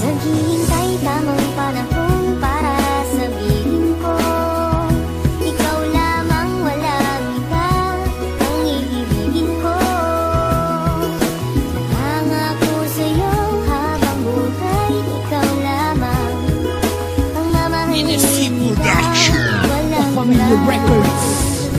Naghihintay tamang panahon para sabihin ko, ikaw lamang, walang iba ang iibigin ko. Nangako sa'yo habang buhay, ikaw lamang ang mamahalin. Walang iba.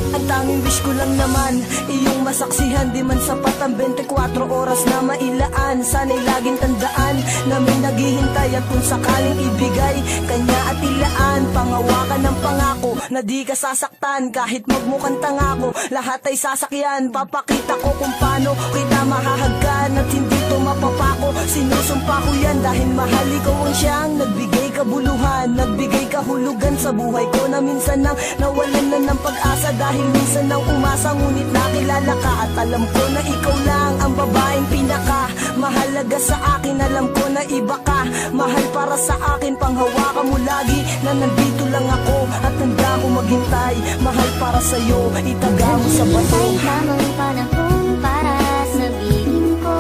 Ang tanging wish ko lang naman, iyong masaksihan. Di man sapat ang 24 oras na mailaan. Sana'y laging tandaan na may naghihintay. At kung sakaling ibigay, kanya at ilaan. Pangawakan ng pangako na di ka sasaktan. Kahit magmukhang tangako, lahat ay sasakyan. Papakita ko kung paano kita mahahagkan. At hindi to mapapako, sinusumpa ko yan. Dahil mahal ikaw ang siyang nagbigay kabuluhan, nagbigay kahulugan sa buhay ko, na minsan nang nawalan na ng pag-asa. Dahil minsan nang umasa, ngunit nakilala ka. At alam ko na ikaw lang ang babaeng pinaka mahalaga sa akin. Alam ko na iba ka, mahal para sa akin. Panghawakan mo lagi na nandito lang ako, at handa ko maghintay. Mahal para sa'yo, itaga mo sa bato. Naghihintay tamang panahon para sabihin ko,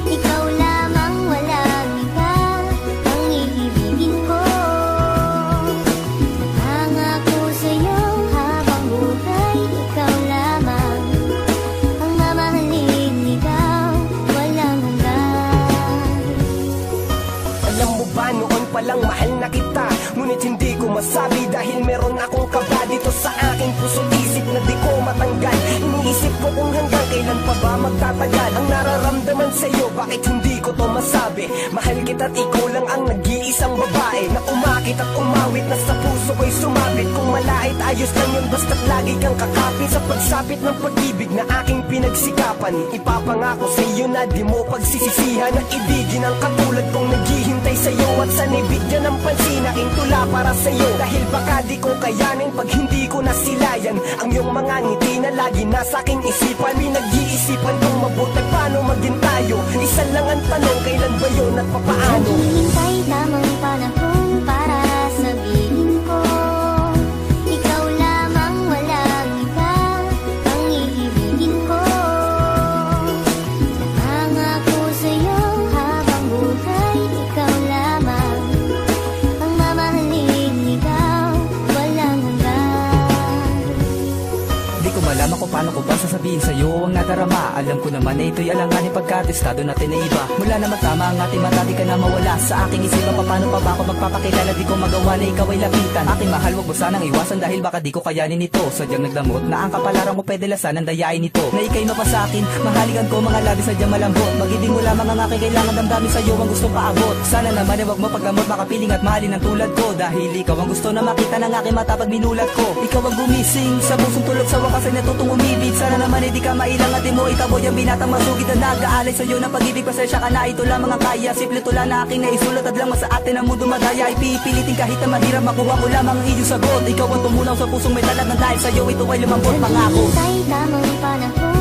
ikaw lamang, walang iba ang iibigin ko. Nangako sa'yo habang buhay, ikaw lamang ang mamahalin. Ikaw, walang hanggan. Alam mo ba, noon palang mahal na kita, ngunit hindi ko masabi. Dahil meron akong kaba dito sa aking puso't isip na di ko matanggal. Iniisip ko kung hanggang kailan pa ba magtatagal ang nararamdaman sa'yo. Bakit hindi ko to masabi? Mahal kita't ikaw lang ang nag-iisang babae na umakit at umawit, na sa puso ko'y sumapit. Kung malait, ayos lang yun, basta't lagi kang kakapit. Sa pagsapit ng pag-ibig na aking pinagsikapan, ipapangako sa'yo na di mo pagsisisihan. At ibigin ang katulad kong naghihintay sa'yo. At sana'y bigyan ng pansin, aking tula para sa'yo. Dahil baka di ko kayanin pag hindi ko nasilayan ang iyong mga ngiti na lagi nasa aking isipan. Pinag-iisipan kong mabuti paano maging tayo. Isa lang ang tanong, kailan ba yun at papaano? Naghihintay tamang panahon para sabihin ko, ikaw lamang, walang iba ang iibigin ko. Nangako sa'yo habang buhay, ikaw lamang ang mamahalin. Ikaw, walang hanggan. Di ko malaman kung paano ko ba sasabihin sa'yo ang nadarama. Alam ko naman na ito'y alanganin pagkatestado natin na iba. Mula na magtama ang ating mata, di ka na mawala sa aking isipan. Paano pa ba ako magpapakilala? Di ko magawa na ikaw ay lapitan. Aking mahal, wag mo sanang iwasan dahil baka di ko kayanin ito. Sadyang nagdamot na ang kapalaran mo, pwede lasan ang dayain nito. Na ika'y mapa sa akin, mahalikan ko mga labi sadyang malambot. Mag-ibig mo lamang ang aking kailangan, damdamin sa'yo ang gustong paabot. Sana naman ay wag mo paggamot, makapiling at mahalin ang tulad ko. Dahil ikaw ang gusto na makita ng aking mata pag minulat ko. Ikaw ang gumising sa pusong tulog, sa wakas ay natutong umibig. Sana naman ay di ka mailang at di mo itaboy ang binatang masugid na nag-aalay sa'yo ng pag-ibig. Pasensya ka na, ito lamang ang kaya. Simple tula na aking naisulat, at lang sa atin ang mundo madaya. Ipipilitin kahit na mahirap, makuha ko lamang ang iyong sagot. Ikaw ang tumunaw sa pusong may talag, na dahil sa'yo ito ay lumambot, pangako. Naghihintay tamang panahon